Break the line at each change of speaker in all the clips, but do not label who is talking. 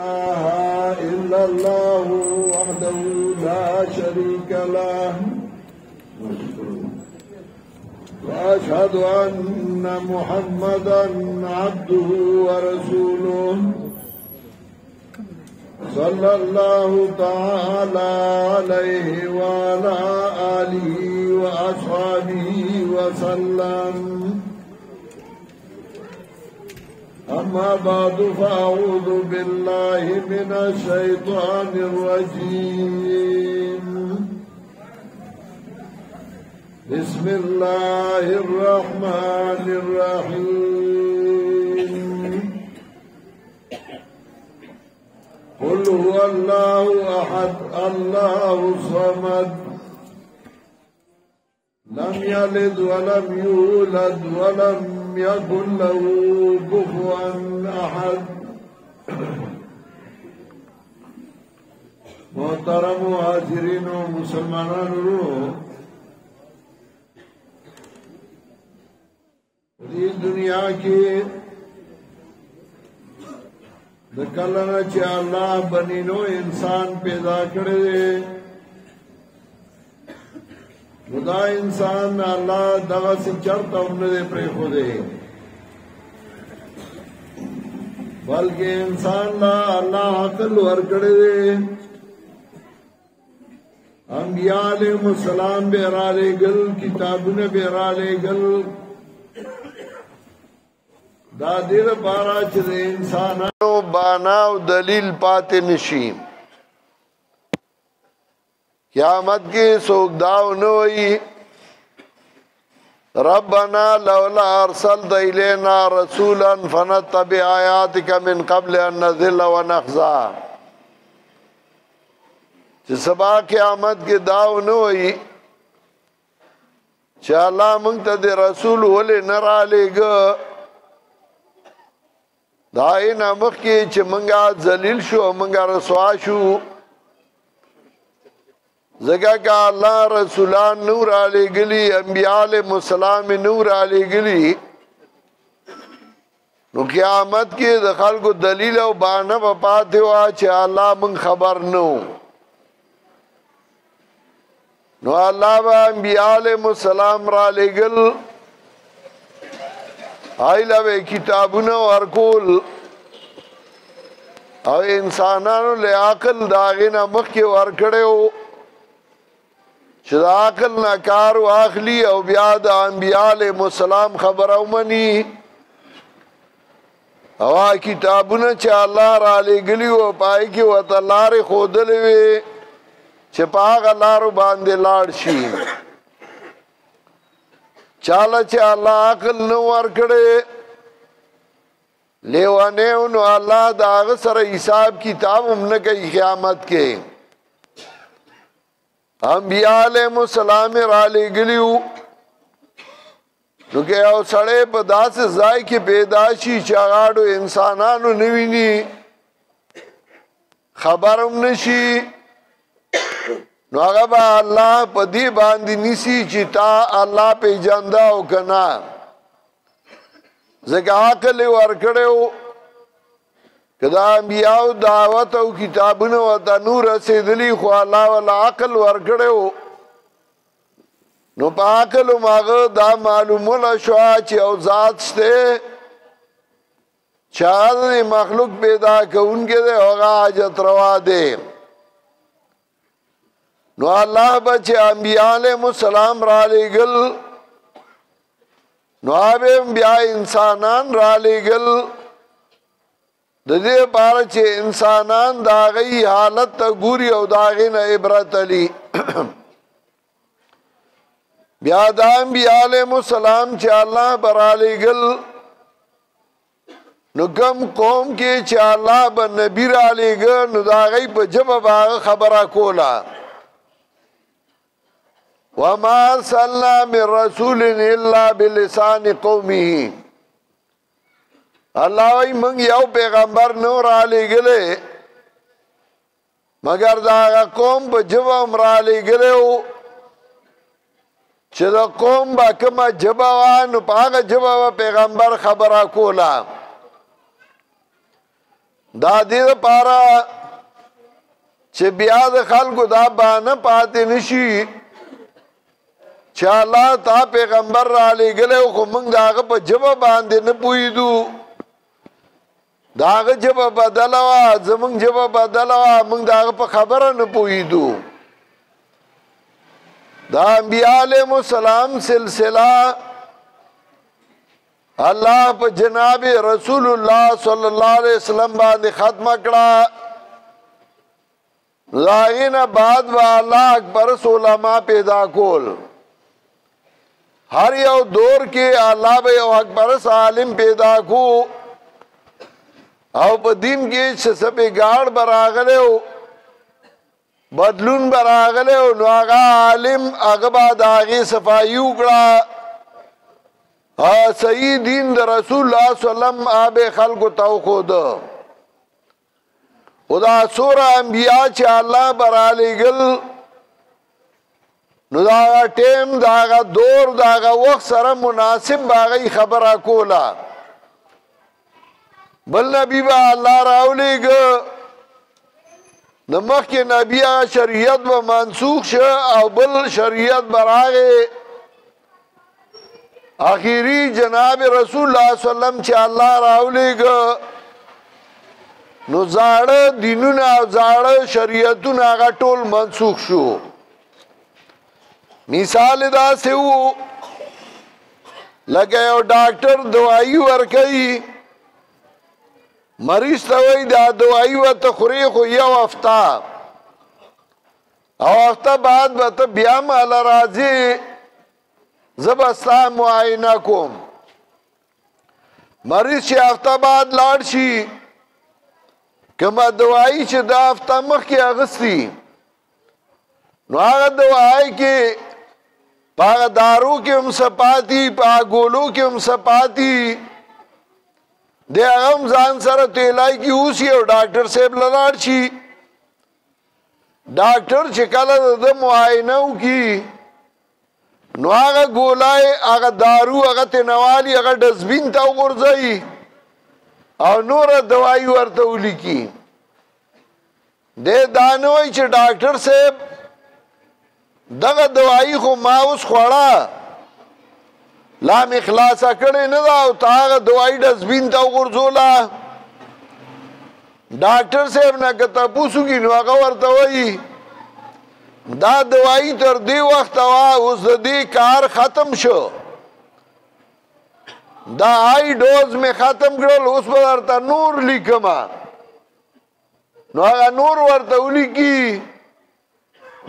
إله إلا الله وحده لا شريك له وأشهد أن محمدا عبده ورسوله صلى الله تعالى عليه وعلى آله وأصحابه وسلم. أما بعد فأعوذ بالله من الشيطان الرجيم. بسم الله الرحمن الرحيم. قل هو الله أحد الله الصمد لم يلد ولم يولد ولم يكن له كفوا أحد. محترم حاضرین و مسلمانانو، دې دنیا کې د کله نه چې الله بنینو انسان پیدا کړی دی، خدا انسان الله دغه څه چرته هم نه دی پرېښودی، بلکې انسان لا الله عقل ورکړی دی. انبیاء علیهم السلام به رالېږل، کتابونه به رالېږل، دا دې لپاره چې د انسانانو بانا او دلیل پاتې نشي. قیامت کې څوک دا ونه وایي ربنا لولا ارسلت الینا رسولا فنتبع آیاتک من قبل ان نذل ونخزى. چې سبا قیامت کې دا ونه وایي چې الله موږ ته د رسول ولې نه رالېږه، دا یې نه مخکې چې موږ ذلیل شو او موږ رسوا شو. ځکه که الله رسولان نو رالېږلي، انبیاء علیهم السلام نو رالېږلي، نو قیامت کې د خلکو دلیل او بهانه به پاتې وه چې الله موږ خبر نه وو. نو الله به انبیاء علیهم السلام رالېږل، هغوی به کتابونه ورکول او انسانانو له عقل د هغې نه مخکې ورکړی و چې د عقل نه کار واخلي او بیا د انبیاء علیهم السلام خبره ومني. او هغه کتابونه چې الله رالېږلي وو په هغې کې ورته لارې ښودلې وې چې په هغه لارو باندې لاړ شي. چاله چې الله عقل نه ورکړی لیونی و، نو الله د هغه سره حساب کتاب هم نه کوي قیامت کې. انبیاء علیهم السلام رالېږلي وو، نو که یو سړی په داسې ځای کې پیدا شي چې هغه انسانانو نه ویني، خبر هم نه شي، نو هغه به الله په دې باندې نیسي چې تا الله پیژنده او که نه. ځکه عقل یې ورکړی و، که د انبیاو دعوت او کتابونه ورته نو رسېدلي، خو الله ورله عقل ورکړی و، نو په عقل هم هغه دا معلوموله شوه چې یو ذات شته چې هغه د مخلوق پیدا کوونکی دی او هغه حاجت روا دی. نو الله به چې انبیاء علیهم السلام رالېږل، نو هغه بیا انسانان رالېږل د دې لپاره چې انسانان د هغې حالت ته ګوري او د هغې نه عبرت لي. بیا د انبیاء علیهم السلام چې الله به رالېږل، نو کوم قوم کې چې الله به نبي رالېږه، نو د هغې په ژبه به هغه خبره کوله. وما ارسلنا من رسول الا بلسان قومه. الله وی موږ یو پیغمبر نو رالېږلی مگر د هغه قوم په ژبه هم رالېږلی و چې د قوم به کومه ژبه وه، نو په هغه ژبه به پیغمبر خبره کوله. دا دې لپاره چې بیا د خلکو دا بانه پاتې نشي چې الله تا پیغمبر را لېږلی خو موږ د هغه په ژبه باندې نه پوهېدو د هغه ژبه بدله وه زموږ ژبه بدله وه موږ د هغه په خبره نه پوهېدو د انبیاء علیهم السلام سلسله الله په جناب رسول الله صلی الله علیه وسلم باندې ختمه کړه لاغینا بعد و الله اکبر علماء پیدا کول هر یو دور کې الله به یو اکبر عالم پیدا کو او په دین کې چې سبه ګاړ براغله بدلون براغله نو هغه عالم هغه بعد هغه صفایي وکړه صحیح دین د رسول الله صلی الله علیه وسلم آبه خلق تو خود خدا سورہ انبیاء چې الله برالی گل نو داغا ٹیم داغا دور داغا وقت سره مناسب باغی خبره کولا بل نبی با اللہ راولی گا نمخ کے نبی شریعت با منسوخ شا او بل شریعت براغی آخری جناب رسول اللہ صلی اللہ علیہ وسلم چې الله راولی گا نو زاړه دینونه او زاړه شریعتونه هغه ټول منسوخ شو مثال داسې وو لکه یو ډاکټر دوايي ورکوي مریض ته وایي دا دوايي ورته خورې خو یو هفته او هفته بعد به ته بیا ماله راځې زه به ستا معاینه کوم مریض چې هفته بعد لاړ شي کما دوائی چې دا هفته مخکې اغستی نو هغه دوائی کې په هغه دارو کې هم سپاتی په هغه ګولو کې هم سپاتی د هغه هم ځان سره تیلای کې اوسي او ډاکټر صاحب لاړ شي ډاکټر چې کله د معاینه وکړي نو هغه ګولای هغه دارو هغه تنوالي هغه ډسبین ته وغورځوي او نور دوائی ورته ولیکي دې دانوي چې ډاکټر صاحب دغه دوائی خو ما اوس خوړه لا می خلاصه کړې نه دا او هغه دوائی ډسبین ته وغورځوله ډاکټر صاحب نه که تپوس وکړي نو هغه ورته وایي دا دوائی تر دې وخته وه اوس د دې کار ختم شو دا آئی ڈوز میں ختم کرل اس پر ارتا نور لیکما نو آگا نور ورطا اولی کی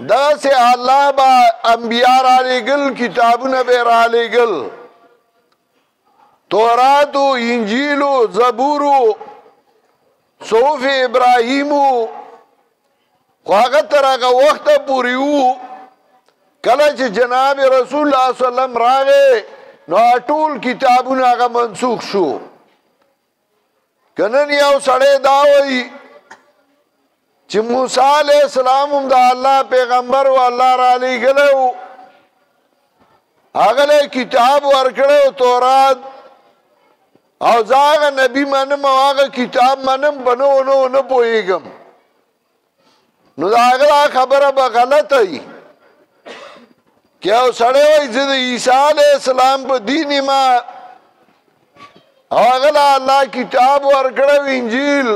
دا سے اللہ با انبیاء را لے گل کتابون بے را لے گل توراتو انجیلو زبورو صحف ابراہیمو خواهد تر آگا وقت پوریو کلچ جناب رسول اللہ صلی اللہ علیہ وسلم راگے نو ټول کتابونه هغه منسوخ شو کنن یو سړی دا وایي چې موسی علیہ السلام هم د الله پیغمبر و الله را لېږلی و هغه له کتاب ورکړی تورات او زه هغه نبي منم او هغه کتاب منم په نو نه پوهېږم نو د هغه دا خبره به غلطه وي کیا سڑے ہوئی زد عیسیٰ علیہ السلام پا دینی ما او اغلا اللہ کتاب ورکڑو انجیل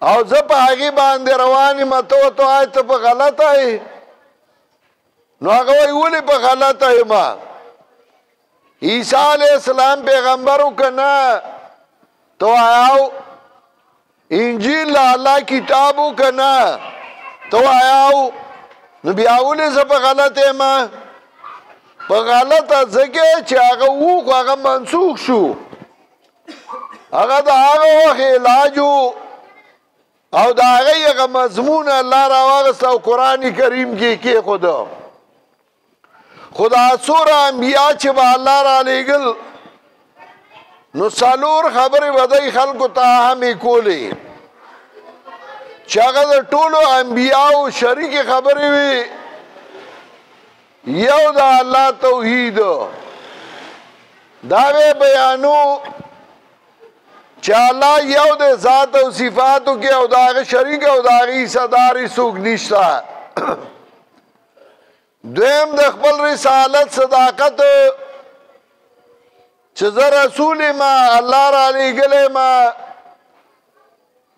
او زب آگی باندے روانی ما تو آئی تا پا غلط آئی نو اگوئی اولی پا غلط آئی ما عیسیٰ علیہ السلام پیغمبرو کنا تو آیاو انجیل اللہ کتابو کنا تو آیاو نو بیا اولی زه په غلطه ما په غلطه ځکه چې هغه وو خو هغه منسوخ شو هغه د هغه وخت علاج او د هغه مضمون الله راواغست او قرآن کریم کې کېښود خدا سوره انبیاء چې به الله را لېږل نو څلور خبرې به دی خلکو ته همې کولې چې هغه د ټولو انبیاو شریکې خبرې وي یو د الله توحید دا به بیانو چې الله یو د ذات او صفاتو کې او د هغه شریک او د هغه حصدار څوک نشته. دویم د خپل رسالت صداقت چې زه رسول ما الله را لېږلی ما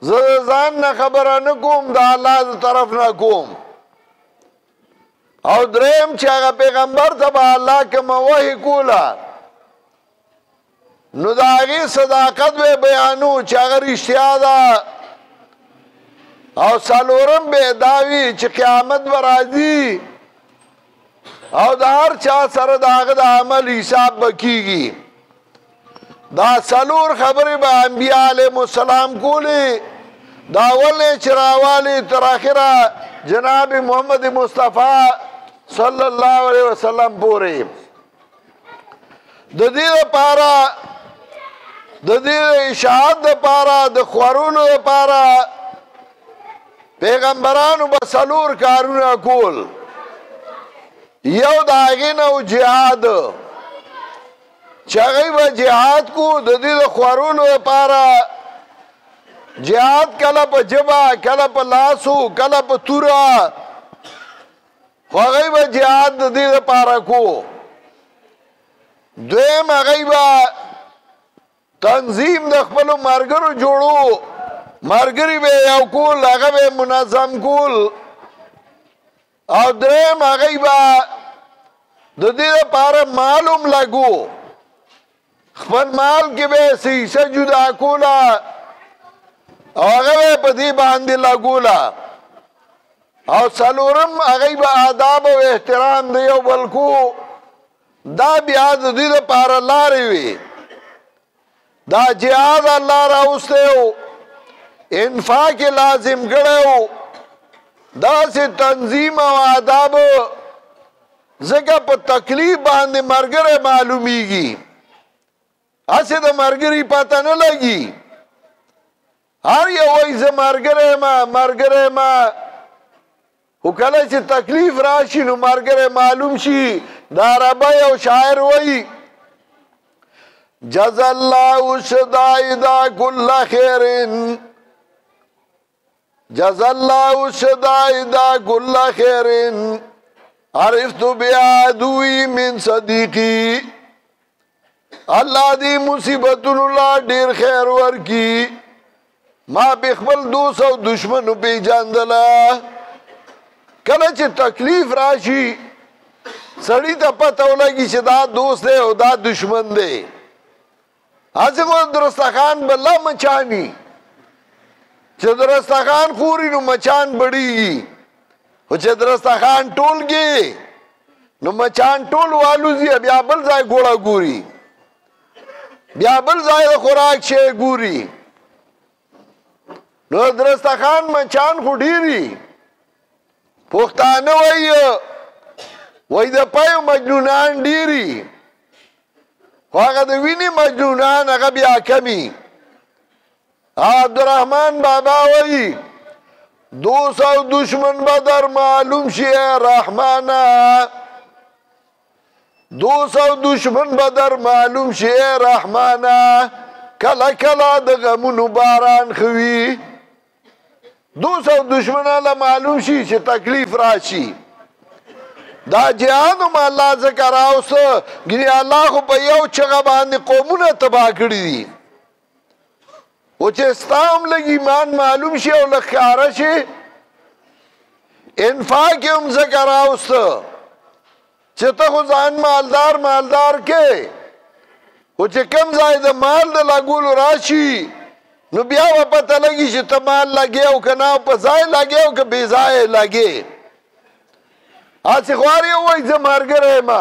زه ځان نه خبره نه کوم د الله د طرف نه کوم. او دریم چې هغه پیغمبر ته به الله کومه وحی کوله نو د هغې صداقت به بیانو چې هغه رښتیا ده. او څلورم به دا وي چې قیامت به راځي او د هر چا سره د هغه د عمل حساب به کېږي. دا څلور خبرې به انبیا علیهم السلام کولې د اول نه چې راوالې تر اخره جناب محمد مصطفی صلی الله علیه وسلم پورې. د دې لپاره د دې اشاعت لپاره د خورولو لپاره پیغمبرانو به څلور کارونه کول. یو د هغې نه و جهاد چې هغوی به جهاد کو د دې د خورولو لپاره. جهاد کله په ژبه کله په لاسو کله په توره خو هغوی به جهاد د دې لپاره کو. دویم هغوی به تنظیم د خپلو ملګرو جوړو ملګري به یو کول هغه به منظم کول. او دریم هغوی به د دې لپاره مال هم لګو خپل مال کې به حصه جدا کوله او هغه به په دې باندې لګوله. او څلورم هغوی به آداب او احترام د یو بل کو. دا بیا د دې لپاره لارې وي. دا جهاد الله راوستی و انفاق لازم کړی و داسې تنظیم او آداب ځکه په تکلیف باندې ملګری معلومیږي هسې د ملګري پته نه لګي. هر یو وایي زه ملګری ما خو کله چې تکلیف راشي نو ملګری معلوم شي. د عربه یو شاعر وایي جزا الله الشدائد كل خير جزا الله الشدائد كل خير عرفت بعدوي من صديقي. الله دې مصیبتونو لا ډېر خیر ورکي ما به خپل دوست او دشمنو پیژندله. کله چې تکلیف راشي سړی ته پته ولګي چې دا دوست دی او دا دشمن دی. هسې خو درستخان به لا مچاني چې درستخان خوري نو مچان بړیږي خو چې درستخان ټولګي نو مچان ټول والوزي بیا بل ځای ګوړه ګوري بیا بل ځای د خوراک شی ګوري. نو درستخان مچان خو ډېري پښتانه وایي د پیو مجنونان ډېري خو هغه د وینې مجنونان هغه بیا کمی. عبدالرحمن بابا وایي دوست او دشمن به در معلوم شي رحمانه دوست او دشمن به در معلوم شي رحمانه کله کله د غمونو باران خوي. دوست او دشمن له معلوم شي چې تکلیف راشي. دا جهاد هم الله ذکر راوسته ګینې الله خو په یو چغه باندې قومونه تباه کړي دي. او چې ستا هم لږ ایمان معلوم شي او لږ ښکاره شي انفاق یې هم ذکر راوسته چې ته خو ځان مالدار کې خو چې کوم ځای د مال د لګولو راشي نو بیا به پته لګي چې ته مال لګې او که نه په ځای لګې او که بې ځایه لګې. هسې خوار یې وایي زه ملګری یم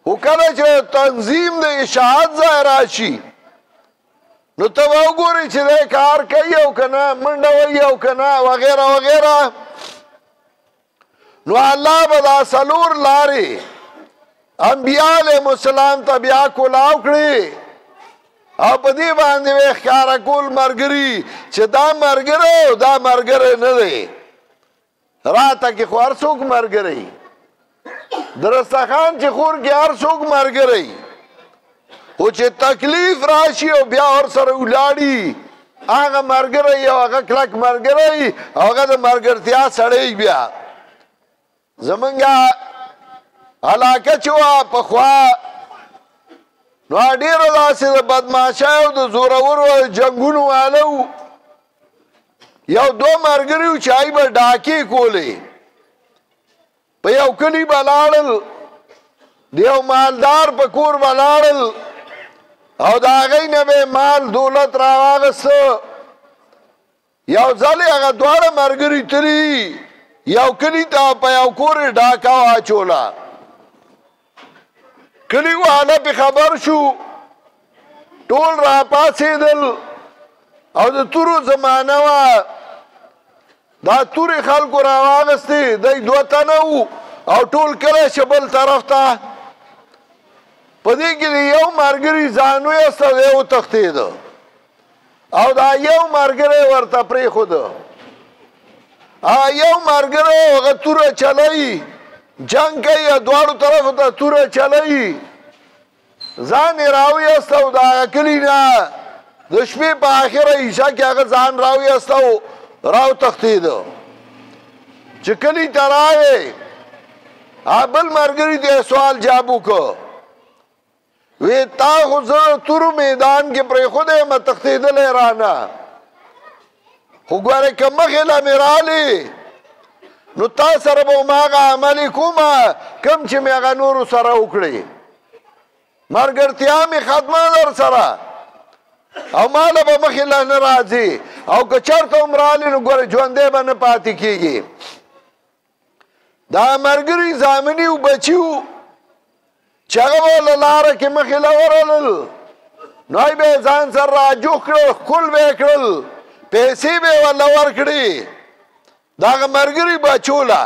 خو کله چې تنظیم د اشاعت ځای راشي نو ته به وګورې چې دی کار کوي او که نه منډه وهي او که نه وغیره وغیره. نو الله به دا څلور لارې انبیا علیهم السلام ته بیا کولاو کړي او په دې باندې به ښکاره کول ملګري چې دا ملګری او دا ملګری نه دی. راته کې خو هر څوک ملګری درستخان چې خور کې هر څوک ملګری خو چې تکلیف راشي او بیا ورسره ولاړي هغه ملګری او هغه کلک ملګری او هغه د ملګرتیا سړی بیا زمونږ علاقه چې وه پخوا نو ډېره داسې د بدماشۍ او د زورورو جنګونو واله و یو دوه ملګري وو چې هغوی به ډاکې کولې په یو کلي به لاړل د یو مالدار په کور به لاړل او د هغوی نه به مال دولت راواغسته یو ځل یې هغه دواړه ملګري تللي یو کلي ته په یو کور یې ډاکه واچوله کلی والا پی خبر شو ټول را پاسېدل او د تورو زمانه وه دا تورې خلکو راواغستې دی دوه تنه وو او ټول کله چې بل طرف ته په دې کې د یو ملګري ځان ویسته دی وتښتېده او دا یو ملګری ورته پرېښوده یو ملګری هغه توره چلوي جنگ کوي دواړو طرفو ته توره چلوي ځان یې راویسته او د هغه کلي نه د شپې په آخره عیشه کې هغه ځان راویسته او راوتښتېده چې کلي ته راغی بل ملګري ته یې سوال جواب وکړ وی تا خو زه تورو میدان کې پرېښودی یم تښتېدلی رانه خو ګوره که مخې له مې رالې نو تا سره به هم هغه عملې کومه کوم چې مې هغه نورو سره وکړې ملګرتیا مې ختمه در سره او ماله به مخې له نه راځي او که چېرته هم رالې نو ګوره ژوندی به نه پاتې کېږي دا ملګري زامني و بچي و چې هغه به له لاره کې مخې له ورغلل نو هغوی به یې ځان سره راجوخ کړل ښکل به یې کړل پیسې به یې ورله ورکړې د هغه ملګري بچوله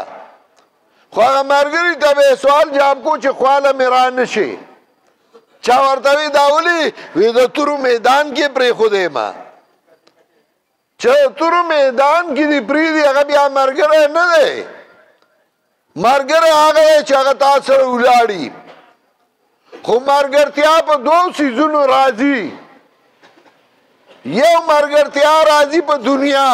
خو هغه ملګري ته به یې سوال جواب کو چې خواله مې را نه شي چا ورته وی دا ولې وی د تورو میدان کې پرېښودی ما چې تورو میدان کې دې پرېږدي هغه بیا ملګری نه دی ملګری هغه دی چې هغه تا سره ولاړي خو ملګرتیا په دوو څیزونو راځي یو ملګرتیا راځي په دنیا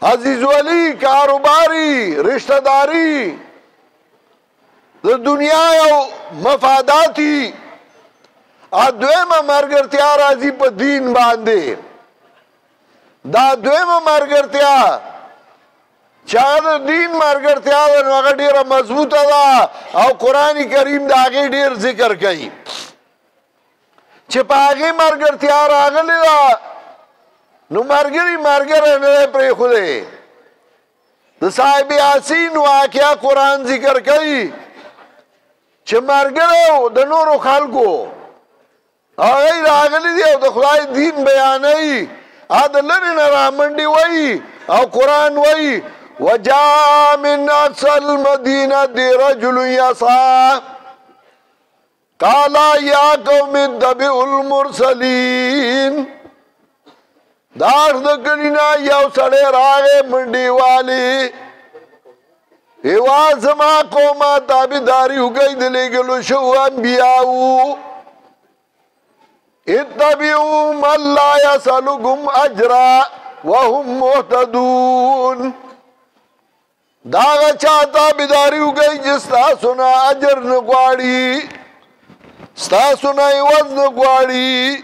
عزیز ولی کاروباری رشتہ داری د دنیا یو مفاداتی دویمه ملګرتیا راځي په دین باندې دا دویمه ملګرتیا چې هغه د دین ملګرتیا ده نو هغه ډېره مضبوطه ده او قرآن کریم د هغې ډېر ذکر کوي چې په هغې ملګرتیا راغلې ده نو ملګري ملګری نه دی پرېښودی د صاحب یاسین واقعه قرآن ذکر کوي چې ملګری د نورو خلکو هغوی راغلي دي او د خدای دین بیانوي د لرې نه رامنډې وایي او قرآن وایي وجاء من اقصى المدینة رجل یسعی قال یا قوم اتبعوا المرسلین دار د کلینا یو سړی راغی منډې والی هیوا زما قومه تابعداري وکړئ د لېږلو شوو انبیاوو اتبعوا من لا یسألکم اجرا وهم مهتدون دا هغه چا تابعداري وکړئ چې ستاسو نه اجر نه غواړي ستاسو نه عوض نه غواړي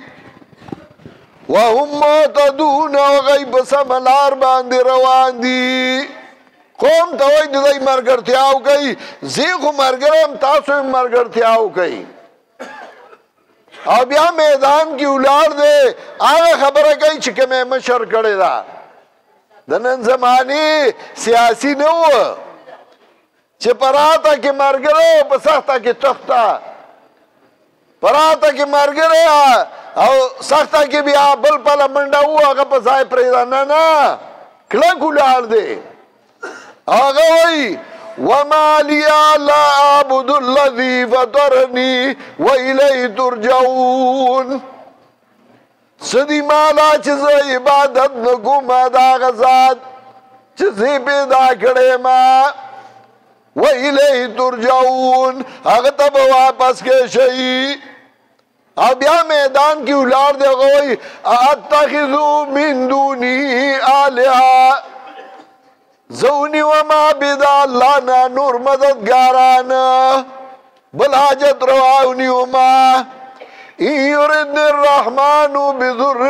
وهم مهتدون او هغوی په سمه لار باندې روان دي قوم ته وایي د دوی ملګرتیا وکړئ زه خو ملګری یم تاسو هم ملګرتیا وکړئ او بیا میدان کې ولاړ دی هغه خبره کوي چې کوم یې مشر کړې ده د نن زمانې سیاسي نه و چې په راته کې ملګری په سخته کې تخته په راته کې ملګری او سخته کې بیا بل پله منډه و هغه په ځای پرېږده نه کلک ولاړ دی هغه وایي وما لي لا اعبد الذي فطرني والیه ترجعون سدی مالا چې زه عبادت نه کوم د هغه ذات چې زه پیدا کړی ما والیه ترجعون هغه ته به واپس کې شئ او بیا میدان کی اولار دے گوئی اتخذو من دونی آلہا زونی وما بدا اللہ نا نور مددگاران بل حاجت رواونی وما یردن الرحمن بذر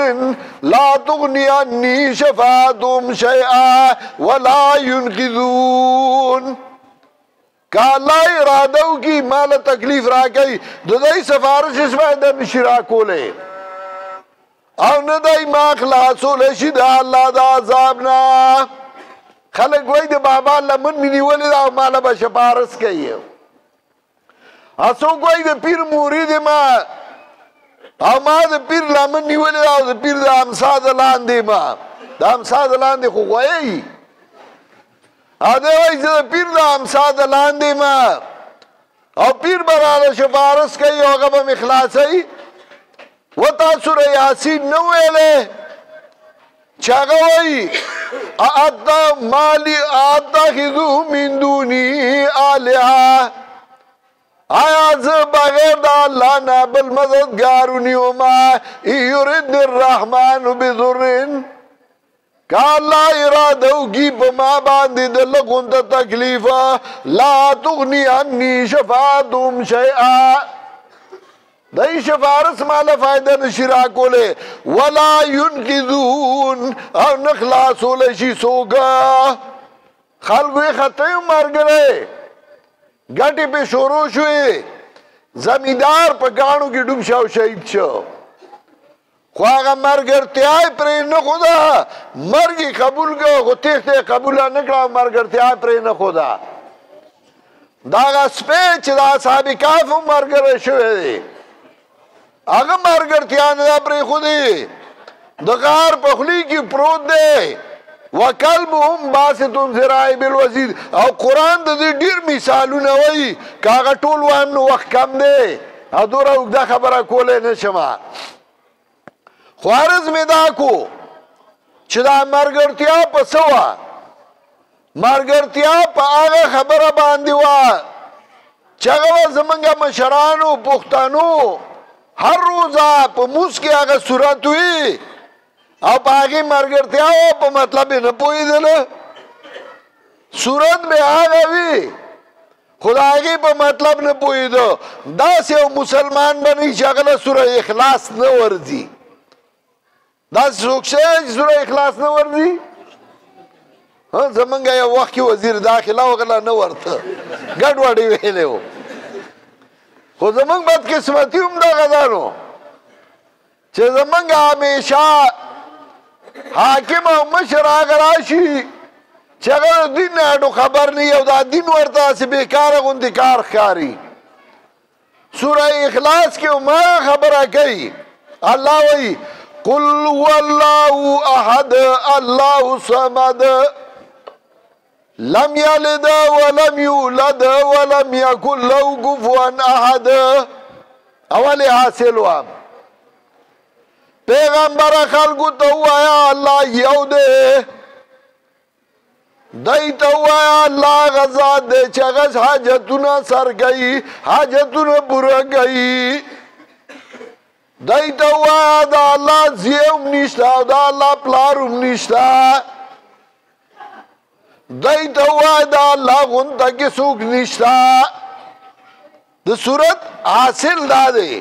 لا تغنی انی شفاعتهم شیئا ولا ينقذون کہ اللہ ارادو کی مال تکلیف را گئی دائی سفارش اس میں در نشرا کولے او ندائی ما خلاصو لشی دا اللہ دا عذابنا خلق وی دا بابا لمن منی ولی دا مالا با شفارس کئی اسو کوئی دا پیر مورید ما او ما دا پیر لمن نیولی دا پیر دا امسا دا لاندی ما دا امسا دا لاندی خو گوئی آده وی دا پیر دا امسا دا لاندی ما او پیر برالا شفارس کئی او غبم اخلاصی و تا سور یاسین نویلے چاگوئی آتا مالی آتا خذو من دونی آلہا آیا ز بغیر دا اللہ نا بالمددگارونی وما یرد الرحمن بذرن کہ اللہ ارادو کی پما باندی دلکن تا تکلیفا لا تغنی انی شفاعتهم شیئا دائی شفارس مالا فائدہ نشرا کولے ولا ينقذون او نخلاصو لشی سوگا خلقوی خطیم مر گرے گٹی پہ شروع شوئے زمیندار پہ گانوں کی ڈوب شاو شہید شو خواہا مرگرتیائی پرے نخودا مرگی قبول گو خو تیختے قبولہ نکڑا مرگرتیائی پرے نخودا داغا سپیچ دا صحابی کافو مرگر شوئے دے اگا مرگرتیائی دا پرے خودی دقار پخلی کی پروت دے وَقَلْبُهُمْ بَاسِطٌ ذِرَائِهِ بِالْوَسِيدِ او قرآن دا دی دیر مثالو نوئی کہ آگا طول وهم نو وقت کم دے او دورا اگدہ خبرہ کولے نشما خوارز میں دا کو چدا مرگرتیا پا سوا مرگرتیا پا آگا خبرہ باندیوا چگوا زمنگا مشرانو پختانو ہر روزا پا موس کے آگا صورت ہوئی او پا آگی مرگرتیا ہو پا مطلب نپوئی دل صورت میں آگا بھی خدا آگی پا مطلب نپوئی دو دا سے او مسلمان بنی شاگل سورہ اخلاص نورزی دا سے سوکشے سورہ اخلاص نورزی زمانگا یا وقت کی وزیر داخلہ وغلا نورتا گڑ وڑی ویلے ہو خود زمانگ بات قسمتی ہم دا غدانو چھے زمانگا ہمیشہ حاکم او مشر آگر آشی چه اگر دین نیٹو خبر نہیں او دا دین ورطا سے بیکار گوندی کار خیاری سورہ اخلاص کی اما خبرہ کئی اللہ وی قل واللہ احد اللہ صمد لم یلد ولم یولد ولم یکن لو کفوا احد اولی حاصل وام پیغمبر خلقو تو آیا اللہ یو دے دائی تو آیا اللہ غزات دے چگس حاجتونا سر گئی حاجتونا برا گئی دائی تو آیا دا اللہ زیوم نشتا دا اللہ پلارم نشتا دائی تو آیا دا اللہ غنطا کی سوک نشتا دا صورت حاصل دا دے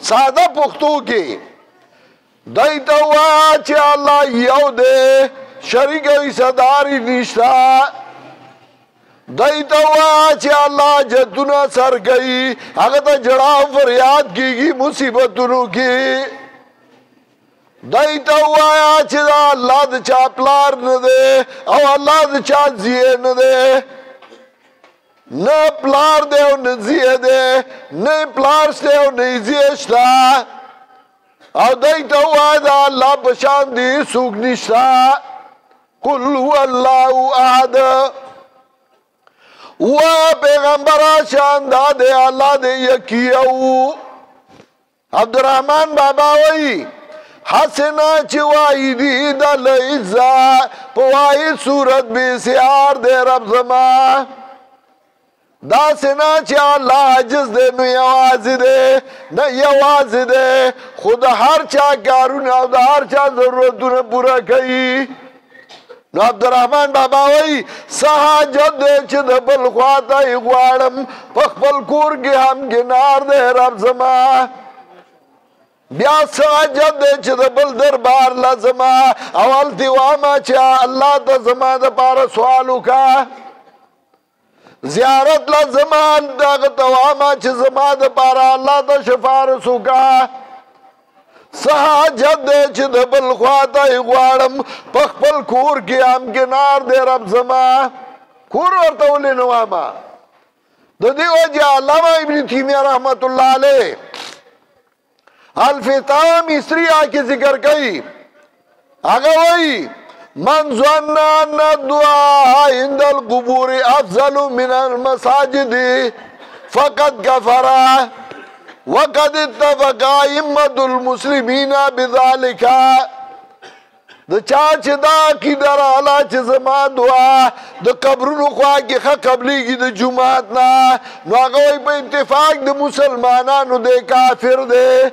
سادہ پختو کی دائی تو آچے اللہ یو دے شریک صداری نشتا دائی تو آچے اللہ جدنا سر گئی اگتا جڑا فریاد کی گی مصیبتنو کی دائی تو آچے دا اللہ دا چا پلار ندے او اللہ دا چا زیے ندے نا پلار دے او نزیے دے نئی پلارس دے او نئی زیشتا او دائی تو آدھا اللہ پشان دی سوک نشتا قل هو اللہ احد و پیغمبرہ شان دا دے اللہ دے یکیو عبدالرحمن بابا وی حسنا چوائی دی دل عزا پوائی صورت بے سیار دے رب زمان دا سنا چې الله عجز دی نو یوازې دی نه یوازې دی خو د هر چا کارونه او د هر چا ضرورتونه پوره کوي نو عبدالرحمن بابا وی سحاجت دی چې د بل خواته یې غواړم په خپل کور کې هم ګنار دی رب زما بیا سحاجت دی چې د بل دربار له زما اول دې واما چې الله ته زما دپاره سوال وکړه زیارت لا زمان داغ تواما چه زما دا پارا اللہ دا شفارس ہوگا سحاجت دے چه دا بلخواتا اغوارم پخپل کور کی ام کنار دے رب زما کور ورطولی نواما دا دیو جا علامہ ابن تیمیہ رحمت اللہ علیہ الفتاہ مصری آکی ذکر کئی آگا وئی من ظن ان الدعاء عند القبور افضل من المساجد فقد كفر وقد اتفق ائمة المسلمين بذلك د چا چې دا عقیده راغله چې زما دعا د قبرونو خوا کې ښه قبلیږي د جومات نه نو هغه وایي په اتفاق د مسلمانانو دی کافر دی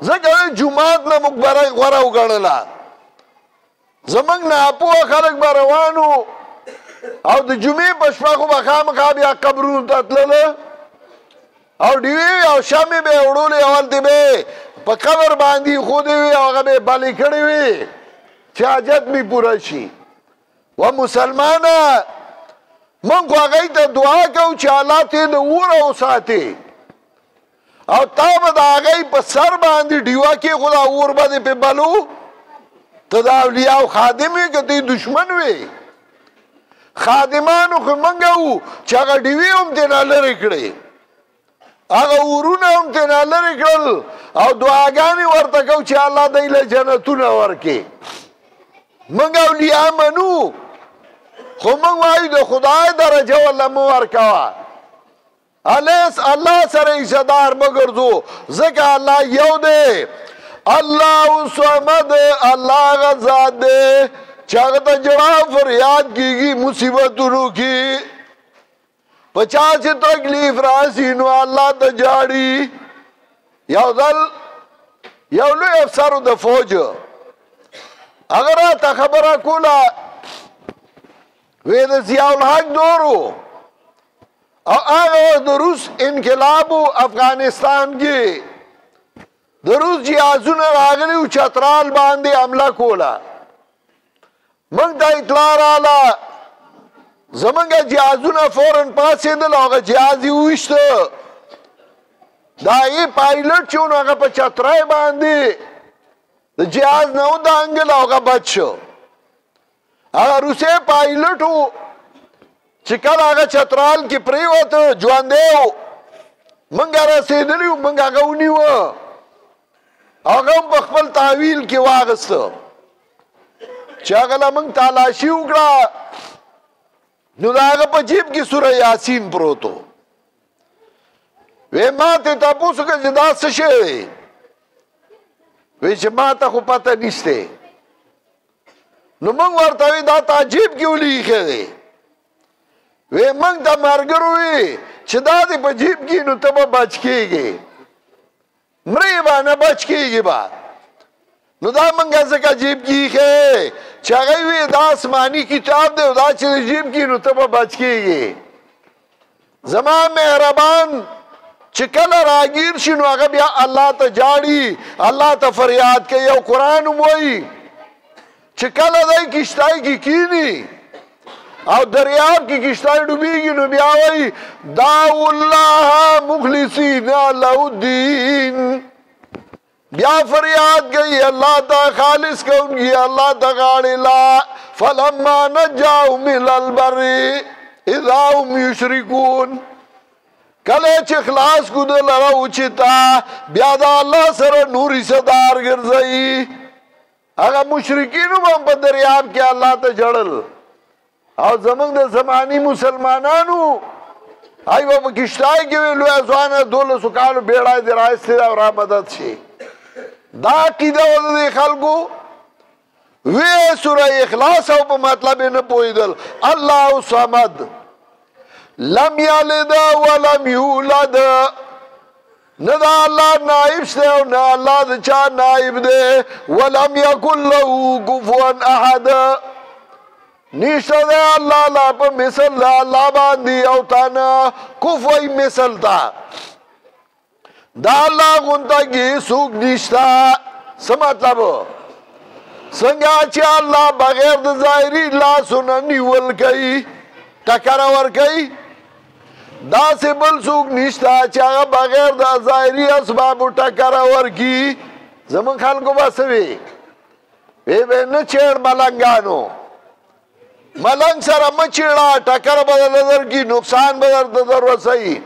ځکه جومات نه موږ غوره وګڼله زمنګ نه اپوه خلک به روانو او د جمعې په شپه خو به خامخا بیا قبرونو ته تلله او ډیوې او شمې به یې وړولې او هلته به په قبر باندې ایښودې وي او هغه به یې بلې کړې وي چې حاجت مې پوره شي و مسلمانه موږ خو هغوی ته دعا کوو چې الله ته د اوره وساتې او تا به د هغوی په سر باندې ډیوه کېښود او اور به دې پې بلو ته د اولیاء خادم وي که ته دشمن وي خادمانو خو موږ وو چې هغه ډیوې هم ترې لرې کړې هغه اورونه هم ترې لرې کړل او دعاګانې ورته کوو چې الله دی له جنتونه ورکړي موږ اولیاء منو خو موږ وایو د خدای درجه ورله مه ورکوه الله سره عزتدار مه ګرځو ځکه الله یو دی الله صمد الله غزاد دے چاگتا جڑا فریاد کیگی مصیبتونو کی پچاس تکلیف راسینو اللہ تا جاڑی یو لوی افسرو دا فوج اگر آتا خبرہ کولا وید ضیاء الحق دورو او آغا دا روس انقلابو افغانستان کی د روس جهازونه راغلي او چترال باندې حمله کوله موږ ته اطلاع راغله زمونږ جهازونه فورن پاڅېدل او هغه جهاز یې وویشته د هغې پایلټ چې و نو هغه په چترای باندې د جهاز نه ودانګل او هغه بچ شو هغه روسي پایلټ و چې کله هغه چترال کې پرېوته ژوندی و موږ رسېدلي وو موږ هغه ونیوه هغه هم په خپل تحویل کې واغسته چې هغه له موږ تالاشي وکړه نو د هغه په جیب کې سوره یاسین پروت و وی ما ته تپوس وکړه چې دا څه شی دی وی چې ما ته خو پته نشته نو موږ ورته وی دا تا جیب کې ولې ایښی دی وی موږ ته ملګرو وی چې دا دې په جیب کې نو ته به بچ کېږې مرې به نه بچ کېږي به نو دا موږ ځکه جیب کې ایښی چې هغوی وی دا آسماني کتاب دی او دا چې د جیب کې نو ته به بچ کېږې زما مهربان چې کله راګیر شي نو هغه بیا الله ته جاړي الله ته فریاد کوي او قرآن هم وایي چې کله دی کشتۍ کې کینی او دریاب کې کشتۍ ډوبېږي نو بیا وایي دعوا الله مخلصین له الدین بیا فریاد گئی اللہ تا خالص کونگی اللہ تا غاڑی لا فلما نجاهم الى البر اذا هم یشرکون کله چې خلاص کو د لره اوچتا بیا د الله سره نوري صدار ګرځي هغه مشرکین هم په دریاب کې الله ته جړل او زمونږ د زمانی مسلمانانو هغه په کشتای کې لوی ځوانه 1200 کالو بیړای دی راځي او را مدد شي دا عقیده ولدي خلکو وی سوره اخلاص او په مطلب نه پوهیدل الله صمد لم یلد ولم یولد نه دا اللہ نائب شتے او نه اللہ دا چا نائب دے ولم یکن له کفوا احد نیشتا دے اللہ لا پا مثل دا اللہ باندی او تانا کفوی مثل تا دا اللہ غنطا کی سوک نیشتا سمطلب سنگا چا اللہ بغیر دا ظاہری لاسونا نیول کئی ٹکرور کئی دا سے بل سوک نیشتا چا بغیر دا ظاہری اسباب ٹکرور کی زمان خلقو بسوی بے نچیڑ ملنگانو ملنگ سر مچیڑا ٹکر بدل در کی نقصان بدل در رسائی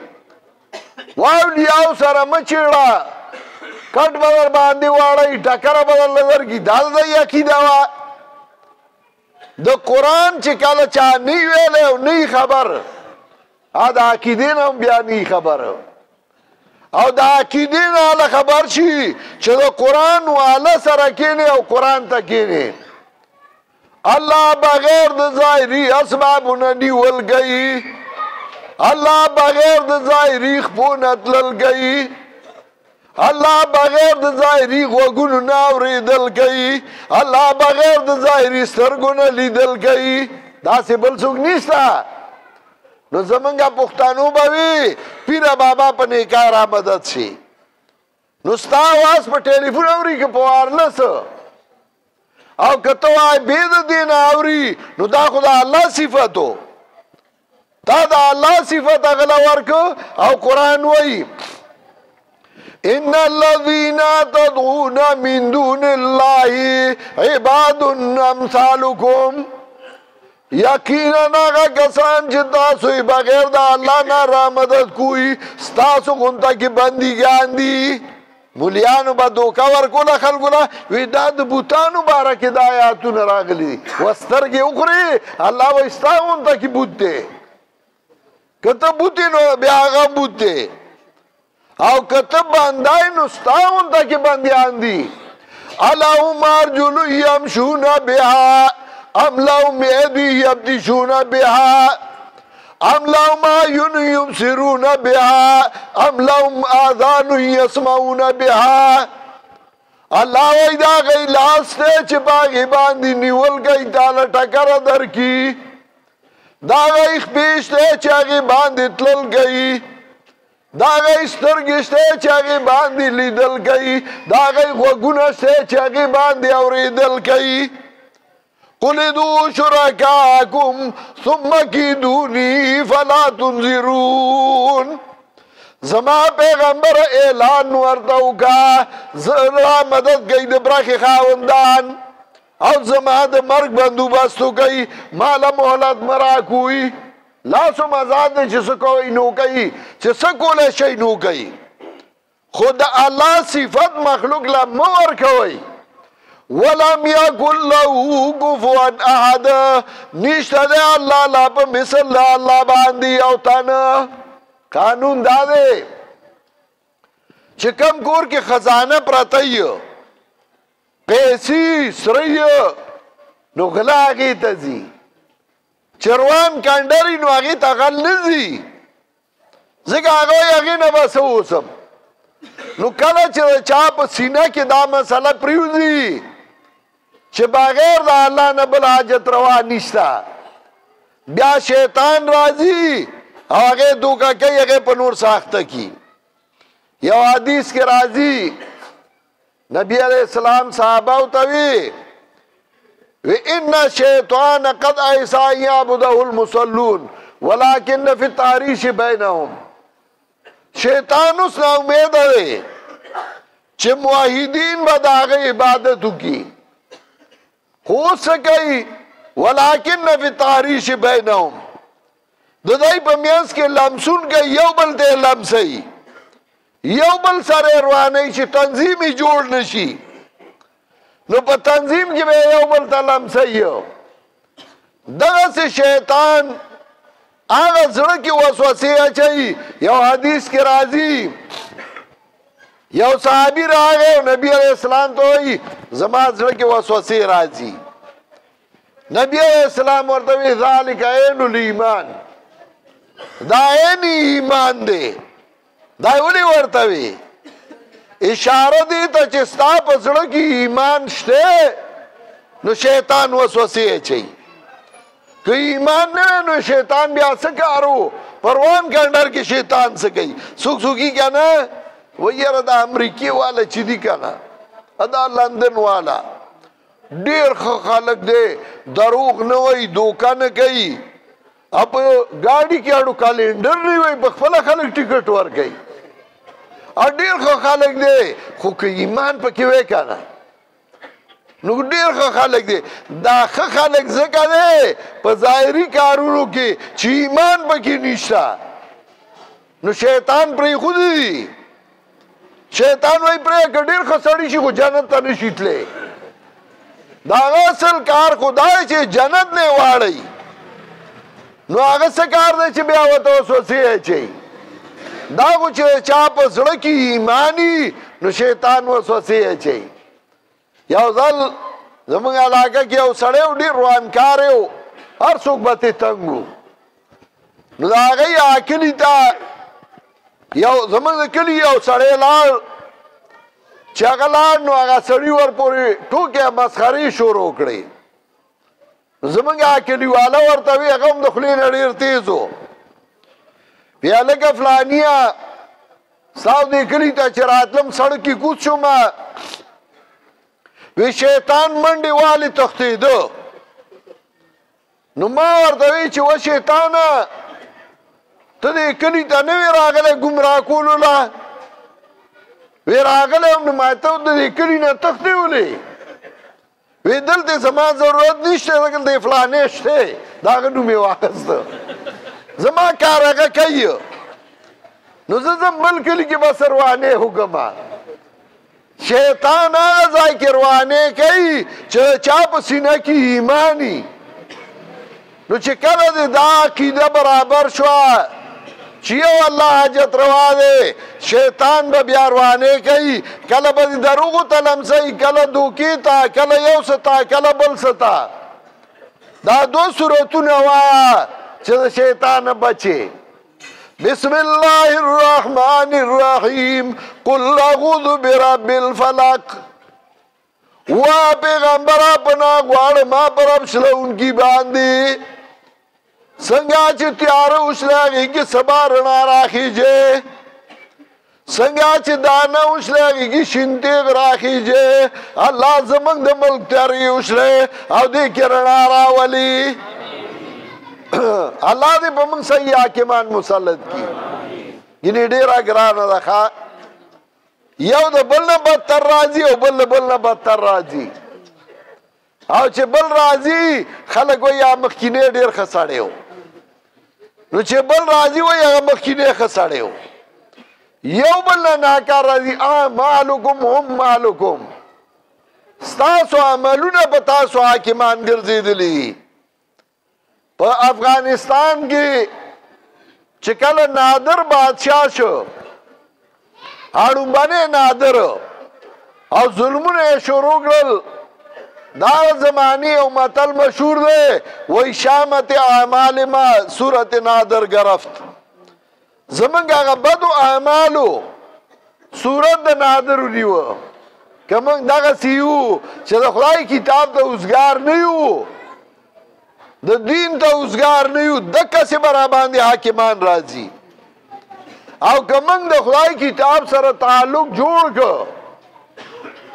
واولیاو سر مچیڑا کٹ بدل باندی واڑای ٹکر بدل در کی دال دا یکی دوا دا قرآن چی کل چا نی ویلے و نی خبر دا عقیدین هم بیا نی خبر او دا عقیدین آل خبر چی چی دا قرآن والا سرکینی او قرآن تکینی اللہ بغیر دا ظاہری اسبابونا نیول گئی اللہ بغیر دا ظاہری خپونت لل گئی اللہ بغیر دا ظاہری غوگونو ناوری دل گئی اللہ بغیر دا ظاہری سترگونا لی دل گئی دا سی بل سوک نیستا نو زمنگا پختانو باوی پیرا بابا پا نیکارا مدد سی نو ستا آواز پا ٹیلیفون اوری که پوارلس او کتو آئی بید دین آوری نو دا خدا اللہ صفتو تا دا اللہ صفت اغلا ورکو او قرآن وی ان الذین تدعون من دون اللہ عباد امثالکم یقینا ناغا کسان چی تاسوی بغیر دا اللہ نا را مدد کوئی ستاسو گنتا کی بندی گیان دی مولیانو با دوکا ورکولا خلقولا وی دا دا بوتانو بارا کی دا آیاتو نراغلی وسترگی اخری اللہ و استاغون تا کی بوتے کتا بوتی نو بیاغا بوتے او کتا باندائی نو استاغون تا کی بندیان دی اللہم ارجلو یمشون بیہا ام لهم ایدی یبتشون بیہا ام لهم آیون یبصرون بها ام لهم آذان یسمعون بها اللہ ویدہ غی لاستے چپاگی باندی نیول گئی تالا ٹکر در کی دا غی خبیشتے چاگی باندی تلل گئی دا غی سترگشتے چاگی باندی لیدل گئی دا غی غگونشتے چاگی باندی اوریدل گئی قل ادعوا شرکاءکم ثم کیدونی فلا تنظرون زما پیغمبر اعلان ورتاو کا زرا مدد گئی دبرخ خاوندان او زما د مرگ بندوبستو گئی مالا محلت مرا کوئی لاسو مزاد نے چسکو انو گئی چسکو لشی نو گئی خود اللہ صفت مخلوق لمور کوئی ولم یکن له کفوا احد نشته دی الله لا په مثل د الله باندې او تنه قانون دا دی چې کم کور کې خزانه پراته وي پیسې سره نو غلا هغې ته ځي چروان کانډري نو هغې ته غل نه ځي ځکه هغه وایي هغې نه به څه اوسم نو کله چې چا په سینه کې دا مسله پرېوځي چې بغیر دا اللہ نه بل حاجت روا نشتا بیا شیطان راضی آگے دوکا کئی اگے پنور ساختہ کی یو حدیث کے راضی نبی علیہ السلام صحابہ اتوی وَإِنَّ الشَّيْطَانَ قَدْ أَيْسَا يَعْبُدَهُ الْمُصَلُّونَ وَلَكِنَّ فِي التَّعْرِيشِ بَيْنَهُمْ شیطان اس نا امید ہے چھ موحدین بداغ عبادتو کی ہو سکئی ولیکن فی تحریش بینہم ددائی پمیانس کے لمسون کے یو بل تے لمسی یو بل سر روانی چی تنظیمی جوڑ نشی نو پا تنظیم کی بے یو بل تا لمسی دغا سے شیطان آغا زڑکی وسوسی اچھائی یو حدیث کے راضی یو صحابی رہا گئے نبی علیہ السلام تو ہوئی زمان زڑکی وسوسی راضی نبی علیہ السلام ورطوی ذالک عین الایمان دا عین ایمان دی دا ولې ورته وي اشاره دی ته چې ستا په زړه کې ایمان شته نو شیطان وسوسې اچوي که ایمان نه نو شیطان بیا څه کارو پروان کنډر کې شیطان څه کوي څوک څوکي که نه وایي یاره دا امریکې والا چې دي که نه دا لندن والا ډېر ښه خلک دی دروغ نه وایي دوکه نه کوي په ګاډي کې اړو کالنډر نه وایي په خپله خلک ټکټ ورکوي ډېر ښه خلک دی خو که ایمان پکې وی که نه نو ډېر ښه خلک دی دا ښه خلک ځکه دی په ظاهري کارونو کې چې ایمان پکې نشته نو شیطان پرېښودی دي شیطان وایي پرېږده ډېر ښه سړي شي خو جنت ته نشي تللی د هغه اصل کار خو دا دی چې جنت نه یې واړئ نو هغه څه کار دی چې بیا ورته وسوسې اچوي دا خو چې چا په زړه کې ایمانی نو شیطان وسوسې اچوي یو ځل زموږ علاقه کې یو سړی و ډېر روانکار و هر څوک به ترې تنګ و نو د هغې کلي ته یو زموږ د کلي یو سړی لاړ چې هغه لاړ نو هغه سړي ورپورې ټوکې مسخرې شروع کړې زموږ کلیواله ورته وي هغه هم د خولې نه ډېر تیز و بیا لکه فلانیه ستاسو دې کلي ته چې راتلم سړک کې کوز شومه وی شیطان منډې والې تښتېده نو ما ورته وی چې و شیطانه ته دې کلي ته نه وې راغلی ګمراه کولو له وی راغلی یم نو ما ته د دې کلي نه تښتې ولې وی دلته زما ضرورت نشته ځکه دلته فلانې شته د هغه نوم یې واخیسته زما کار هغه کوي نو زه ځم بل کلي کې بس روانې وکړم شیطان هغه ځای کې روانې کوي چې چا په سینه کې ایمانی نو چې کله دې دا عقیده برابر شوه چې یو الله حاجت روا دی شیطان به بیا روانې کوي کله به دې دروغو ته لمسوي کله دوکې ته کله یو څه ته کله بل څه ته دا دو صورتونه وایه چې د شیطان بچې بسم الله الرحمن الرحیم قل اعوذ برب الفلق وا پیغمبره پناه غواړم په رب شلونکي باندې څنګه چې تیاره وشله هغې کې سبا رڼا راخیږي څنګه چې دانه وشله هغې کې شین تیغ راخیږي الله زموږ د ملک تیارې وشلې او دې کې رڼا راولي الله دې په موږ صحیح حاکمان مسلط کړي ګینې ډېره ګرانه ده ښه یو د بل نه بدتر راځي او بل د بل نه بدتر راځي او چې بل راځي خلک وایي هغه مخکینی ډېر ښه سړی و نو چې بل راځي وایي هغه مخکینی ښه سړی و یو بل نه ناکار راځي اعمالکم هم مالکم ستاسو عملونه په تاسو حاکمان ګرځېدلي په افغانستان کې چې کله نادر بادشاه شو اړومبنی نادر او ظلمونه یې شروع کړل دا زمانی یو متل مشهور دی وی شامت اعمال ما صورت نادر گرفت زمونږ هغه بدو اعمالو صورت د نادر ونیوه که موږ دغسې یو چې د خدای کتاب ته اوزګار نه یو د دین ته اوزګار نه یو دقسې به راباندې حاکمان راځي او که موږ د خدای کتاب سره تعلق جوړ کړو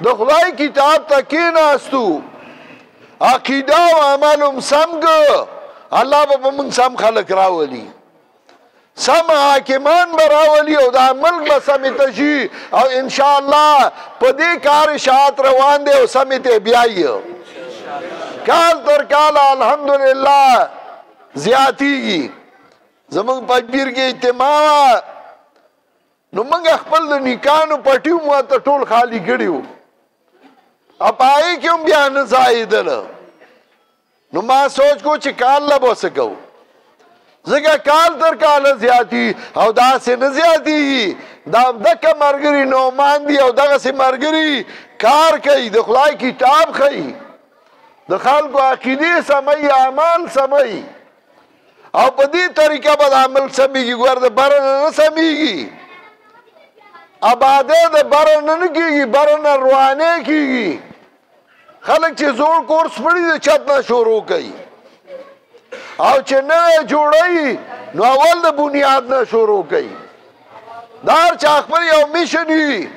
د خدای کتاب ته کېناستو عقیده او عمل هم سم کړو الله به په موږ سم خلک راولي سم حاکمان به راولي او دا ملک به سمې شي او انشاءالله په دې کار اشاعت روان دی او سمې ته بیایي کال تر کال الحمدلله زیاتیږي زمونږ پنځپیر کې اجتماع نو موږ خپل د نیکانو پټي مو ته ټول خالی کړي وو او په هغې کې هم بیا نه ځایېدله نو ما سوچ کو چې کال له به څه کوو ځکه کال تر کاله زیاتي او داسې نه زیاتېږي دا دکه ملګري نعمان دي او دغسې ملګري کار کوي د خدای کتاب ښیي د خلکو عقیدې سموي اعمال سموي او په دې طریقه به عمل سمېږي. ګور د بره نه سمېږي، آبادی د بره نه کېږي، بره نه روانې کېږي. خلک چې زوړ کورس پړي د چت نه شروع کوي، او چې نوی جوړوي نو اول د بنیاد نه شروع کوي. دا هر چا خپل یو میشن وي.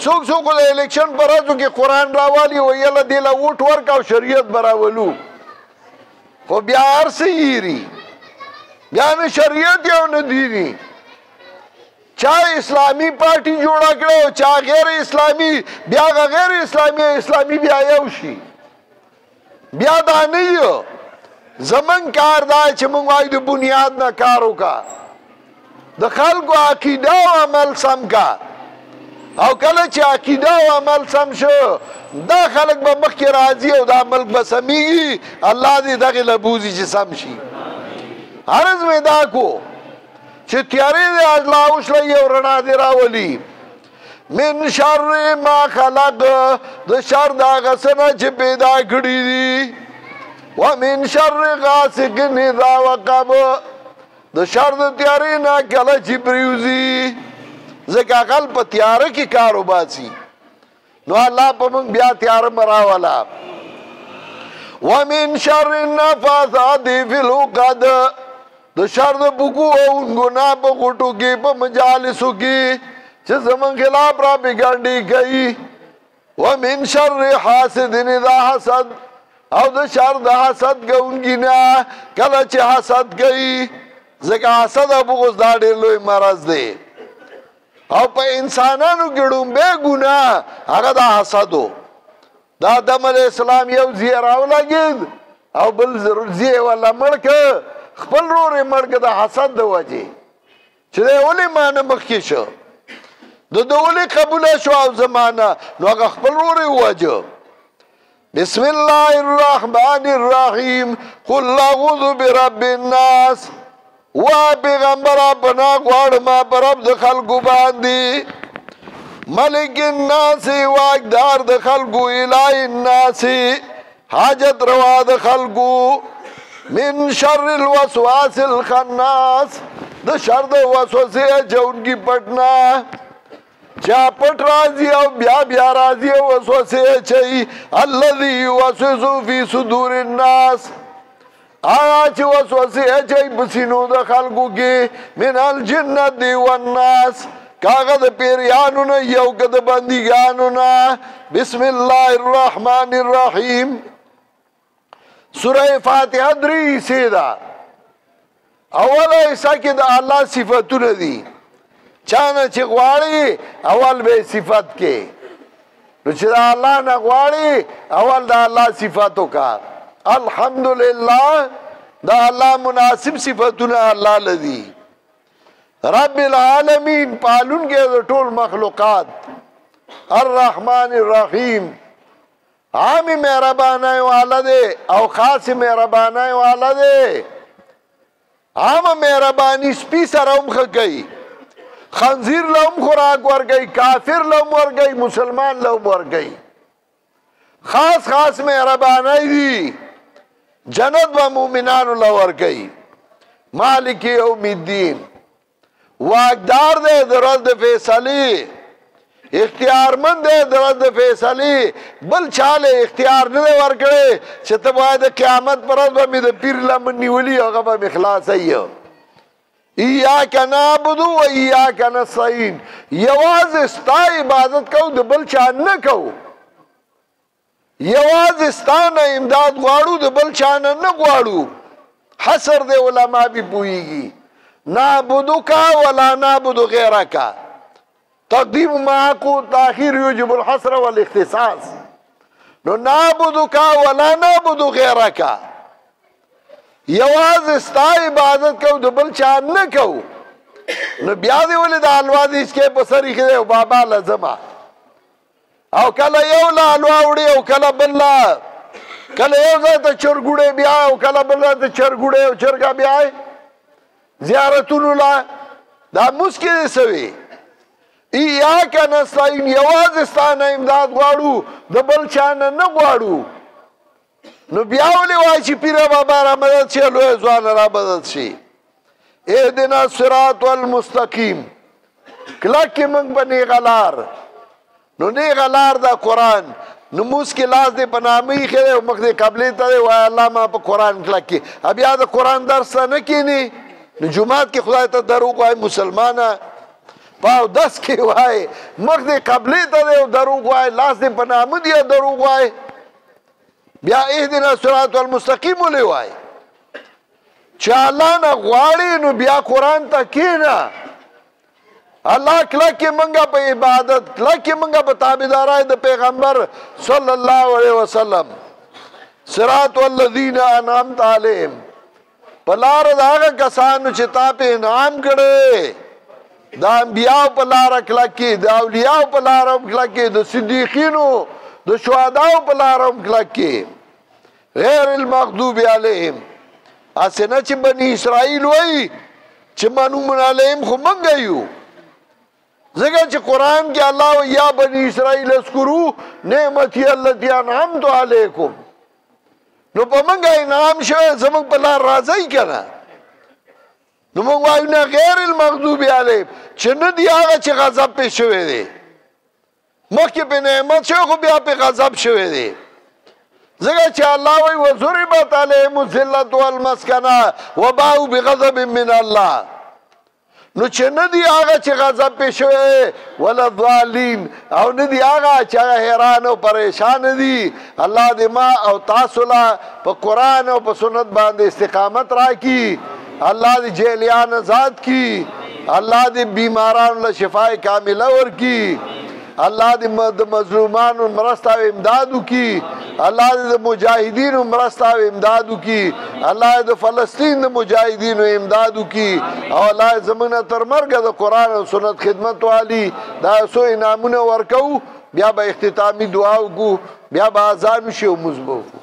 څوک څوک د الیکشن په ورځو کې قرآن راوالي وایي یله دې له ووټ ورکړه او شریعت به راولو، خو بیا هر څه هېري، بیا نه شریعت یو نه دیني. چا اسلامي پارټي جوړه کړه او چا غیر اسلامي، بیا هغه غیر اسلامي اسلامي بیا یو شي. بیا دا نه یو. زمونږ کار دا چې موږ وایو د بنیاد نه کار وکړه، د خلکو عقیده او عمل سم کا. او کله چې عقیده او عمل سم شو دا خلک به مخکې راځي او دا ملک به سمیږي. الله دې دغې له بوځي چې سم شي. عرض مې دا کو چې تیارې دې اجلا وشلوي او رڼا دې راولي. من شر ما خلق، د شر د هغه څه نه چې پیدا کړي دي. ومن شر غاسق اذا وقب، د شر د تیارې نه کله چې پریوزي. ځکه عقل په تیاره کې کار وباسي، نو الله په موږ بیا تیاره مه راوله. ومن شر النفاثات فی العقد، د شر د بوکو او ګناه په غوټو کې په مجالسو کې چې زموږ خلاف را بګنډې کوي. ومن شر حاسد اذا حسد، او د شر د حسد کوونکي نه کله چې حسد کوي. ځکه حسد او بغض دا ډېر لوی مرض دی. او په انسانانو کې ډومبی ګناه هغه د حسد و. د آدم علیه السلام یو ځای راولګېد او بل ځای والا مړ که، خپل ورور یې مړ که د حسد د وجې چې دی ولې ما نه مخکې شو، د ده ولې قبوله شو او زما نه، نو هغه خپل ورور یې ووجه. بسم الله الرحمن الرحیم قل اعوذ برب الناس. وا پیغمبره پناه غواړم په رب د خلکو باندې، ملک الناس واکدار د خلکو، اله الناس حاجت روا د خلکو، من شر الوسواس الخناس د شر د وسوسې اچونکي پټ چا پټ راځي او بیا بیا راځي او وسوسې اچوي. الذي يوسوس في صدور الناس، هغه چې وسوسې اچوي په سینو د خلکو کې، من الجنة والناس، کاغه د پیریانو نه یو که د بندګانو نه. بسم الله الرحمن الرحیم. سوره فاتحه درې حصې ده. اوله حصه کې د الله صفتونه دي. چانه چې غواړي اول به صفت کې، نو چې د الله نه غواړي اول د الله صفت وکړه. الحمدلله د الله مناسب صفتونه الله لدي. رب العالمین پالون کې د ټول مخلوقات. الرحمن الرحیم عامی مهربانای والا دی او خاص مهربانای والا دی. عام مهربانی سپی سره هم ښه کوي، خنزیر له هم خوراک ورکوي، کافر له هم ورکوي، مسلمان له هم ورکوي. خاص خاص مهربانای دي. جنت به مومنانو له ورکوي. مالک یوم الدین واکدار دی د ورځ د فیصلې، اختیارمند دی د ورځ د فیصلې. بل چاله اختیار نه دی ورکړی چې ته باید د قیامت پر ورځ به مې د پیر لمن نیولي هغه به مې خلاصوي. ایاک نعبد و ایاک نستعین، یوازې ستا عبادت کوو د بل چا نه کوو. یوازې ستا نه امداد غواړو د بل چا نه نه غواړو. حصر دی علما بې پوهېږي. نعبدک ولا نعبد غیرک، تقدیم معاق و تاخیر یوجب الحصر والاختصاص. نو نعبدک ولا نعبد غیرک، یوازې ستا عبادت کوو د بل چا نه کوو. نو بیا دې ولې د حلوا د هیڅکې په سر ایښی دی او بابا له ځمه، او کله یو له حلوا وړي او کله بل له، کله یو ځای ته چرګوړی بیا او کله بل ځای ته چرګوړی او چرګه بیا زیارتونو له. دا موس کې دې څه وي؟ ایاک نستعین، یوازې ستا نه امداد غواړو د بل چا نه نه غواړو. نو بیا ولې وایي چې پیره بابا را مدد شي لوی ځوان را مدد شي اهدنا الصراط المستقیم کلک کې موږ به نیغه لار نو نیغه لار دا قرآن نو موس کې لاس دې په نامه ایښی دی مخ دې قبلې ته دی وایه الله ما په قرآن کلک کې بیا د قرآن درس ته نه کښېني نو جومات کې خدای ته دروغ وایي مسلمانه په اودس کې وایي مخ دې قبلې ته دی او دروغ وایي لاس دې په نامه دی او دروغ وایي بیا اهدنا الصراط المستقیم ولې وایي چې الله نه غواړي نو بیا قرآن ته کښېنه الله کلک منگا پہ عبادت کلک منگا پہ تابعدارای د پیغمبر صلی اللہ علیہ وسلم صراط والذین انعمت علیہم پلار داغا کسانو چې تا پہ انعام کرے دا انبیاء پلار کلک دا اولیاء پلار کلک دا صدیقینو دا شہداء پلار کلک غیر المغضوب علیہم اسنه چې بنی اسرائیل وای چې منومن علیہم خو منگایو ذکر چې قرآن کې الله یا بنی اسرائیل اذکروا نعمتی التي انعمت علیکم نو په منګه انعام شوی زموږ په لار راځي کنه نو موږ وایو نه غیر المغضوب علیهم چې نه دی هغه چې غضب پې شوی دی مخکې په نعمت شوی خو بیا په غضب شوی دی ځکه چې الله وایي وضربت علیهم الذلة والمسکنة وباءوا بغضب من الله نو چې نه دی هغه چې غضب پې شوی ولا الضالین او نه دی هغه چې حیران او پریشان دي الله دې ما او تاسو له په قرآن او په سنت باندې استقامت راکړي الله دې جیلیان آزاد کړي الله دې بیمارانو له شفای کامله ورکړي الله دې د مظلومانو مرسته او امداد وکړي الله دې د مجاهدینو مرسته او امداد وکړي الله دې د فلسطین د مجاهدینو امداد وکړي او الله زمونږ تر مرګه د قرآن او سنت خدمت والی دا څو انعامونه ورکوو بیا به اختتامي دعا وکړو بیا به اذان وشي او مونځ به وکړو